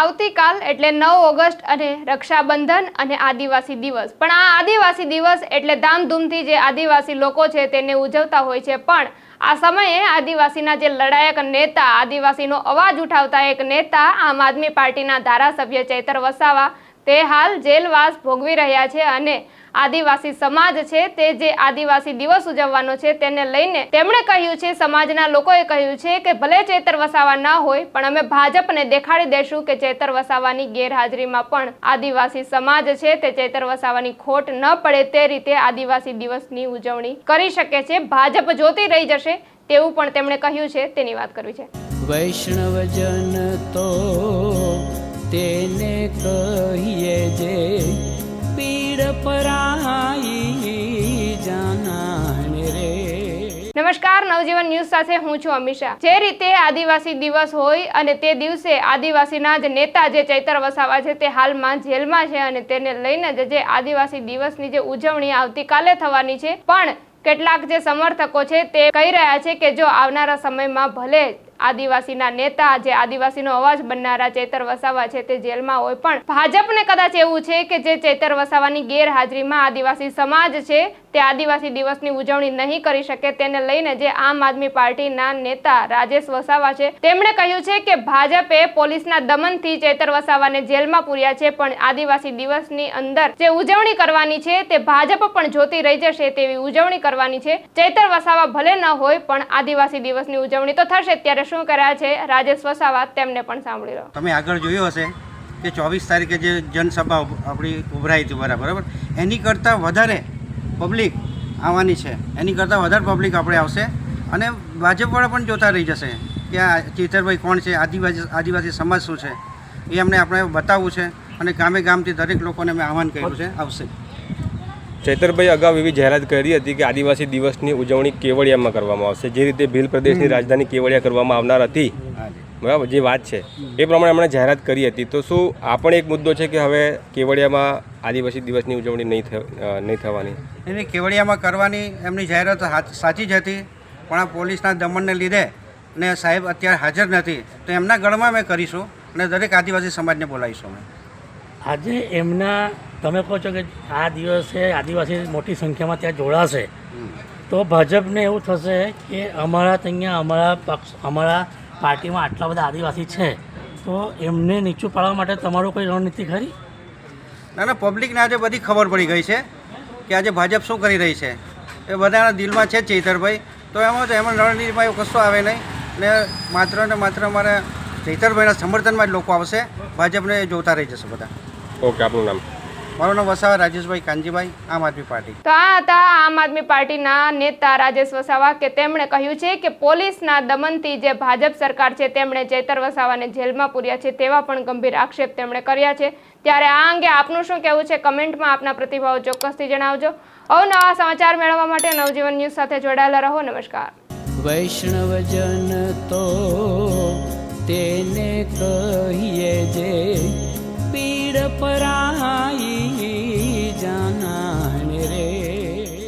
આવતીકાલ એટલે 9 ઓગસ્ટ અને રક્ષાબંધન અને આદિવાસી દિવસ। પણ આ આદિવાસી દિવસ એટલે ધામધૂમથી જે આદિવાસી લોકો છે તેને ઉજવતા હોય છે। પણ આ સમયે આદિવાસીના જે લડાયક નેતા, આદિવાસીનો અવાજ ઉઠાવતા એક નેતા આમ આદમી પાર્ટીના ધારાસભ્ય ચૈતર વસાવા તે હાલ જેલવાસ ભોગવી રહ્યા છે અને આદિવાસી સમાજ છે તે જે આદિવાસી દિવસ ઉજવવાનો છે તેને લઈને તેમણે કહ્યું છે, સમાજના લોકોએ કહ્યું છે કે ભલે ચૈતર વસાવા ના હોય પણ અમે ભાજપને દેખાડી દેશું કે ચૈતર વસાવાની ગેરહાજરીમાં પણ આદિવાસી સમાજ છે તે ચૈતર વસાવાની ખોટ ન પડે તે રીતે આદિવાસી દિવસની ઉજવણી કરી શકે છે। ભાજપ જોતી રહી જશે તેવું પણ તેમણે કહ્યું છે, તેની વાત કરવી છે। વૈષ્ણવજન તો તેને કહીએ જે પીડ પરાઈ જાનાને રે। નમસ્કાર, નવજીવન ન્યૂઝ સાથે હું છું અમીષા। જે રીતે આદિવાસી દિવસ હોય અને તે દિવસે આદિવાસીના જ નેતા જે ચૈતર વસાવા છે તે હાલમાં જેલમાં છે અને તેને લઈને જે આદિવાસી દિવસની જે ઉજવણી આવતીકાલે થવાની છે, પણ કેટલાક જે સમર્થકો છે તે કહી રહ્યા છે કે જો આવનારા સમયમાં ભલે આદિવાસીના નેતા જે આદિવાસીનો અવાજ બનનારા ચૈતર વસાવા છે તે જેલમાં હોય પણ ભાજપને કદાચ એવું છે કે જે ચૈતર વસાવાની ગેરહાજરીમાં આદિવાસી સમાજ છે તે આદિવાસી દિવસની ઉજવણી નહીં કરી શકે। તેને લઈને જે આમ આદમી પાર્ટીના નેતા રાજેશ વસાવા છે તેમણે કહ્યું છે કે ભાજપે પોલીસના દમનથી ચૈતર વસાવાને જેલમાં પૂર્યા છે, પણ આદિવાસી દિવસની અંદર જે ઉજવણી કરવાની છે તે ભાજપ પણ જોતી રહી જશે તેવી ઉજવણી કરવાની છે। ચૈતર વસાવા ભલે ન હોય પણ આદિવાસી દિવસની ઉજવણી તો થશે। ત્યારે શું કર્યા છે રાજેશ વસાવા તેમને પણ સાંભળી લો। તમે આગળ જોયું હશે કે 24 તારીખે જે જનસભા આપણી ઉભરાઈ હતી બરાબર, એની કરતાં વધારે પબ્લિક આવવાની છે, એની કરતાં વધારે પબ્લિક આપણે આવશે અને ભાજપવાળા પણ જોતા રહી જશે કે આ ચૈતરભાઈ કોણ છે, આદિવાસી સમાજ શું છે એ અમને આપણે બતાવવું છે અને ગામે ગામથી દરેક લોકોને અમે આહવાન કર્યું છે, આવશે। ચૈતરભાઈ અગાઉ એવી જાહેરાત કરી હતી કે આદિવાસી દિવસની ઉજવણી કેવડિયામાં કરવામાં આવશે, જે રીતે ભીલ પ્રદેશની રાજધાની કેવડિયા કરવામાં આવનાર હતી, બરાબર જે વાત છે એ પ્રમાણે એમણે જાહેરાત કરી હતી। તો શું આ પણ એક મુદ્દો છે કે હવે કેવડિયામાં આદિવાસી દિવસની ઉજવણી નહીં થવાની? એની કેવડિયામાં કરવાની એમની જાહેરાત સાચી જ હતી, પણ આ પોલીસના દમનને લીધે ને સાહેબ અત્યારે હાજર નથી તો એમના ગળમાં અમે કરીશું અને દરેક આદિવાસી સમાજને બોલાવીશું અમે। આજે એમના તમે કહો છો કે આ દિવસે આદિવાસી મોટી સંખ્યામાં ત્યાં જોડાશે તો ભાજપને એવું થશે કે અમારા ત્યાં અમારા પાર્ટીમાં આટલા બધા આદિવાસી છે તો એમને નીચું પાડવા માટે તમારું કોઈ રણનીતિ ખરી? ના ના, પબ્લિકને આજે બધી ખબર પડી ગઈ છે કે આજે ભાજપ શું કરી રહી છે, એ બધાના દિલમાં છે ચૈતરભાઈ, તો એમાં રણનીતિમાં એવું કશું આવે નહીં ને માત્ર ને માત્ર અમારા ચૈતરભાઈના સમર્થનમાં જ લોકો આવશે, ભાજપને જોતા રહી જશે બધા। ઓકે, આપનું નામ? મારું નામ વસાવા રાજેશભાઈ કાનજીભાઈ, આમ આદમી પાર્ટી। તો આ હતા આમ આદમી પાર્ટીના નેતા રાજેશ વસાવા કે તેમણે કહ્યું છે કે પોલીસના દમનથી જે ભાજપ સરકાર છે તેમણે ચૈતર વસાવાને જેલમાં પૂર્યા છે તેવા પણ ગંભીર આક્ષેપ તેમણે કર્યા છે। ત્યારે આ અંગે આપનું શું કહેવું છે કમેન્ટમાં આપના પ્રતિભાવો ચોક્કસથી જણાવજો। અવનવા સમાચાર મેળવવા માટે નવજીવન ન્યૂઝ સાથે જોડાયેલા રહો। નમસ્કાર। વૈષ્ણવજન તો તેને કહીએ જે પીડ પરા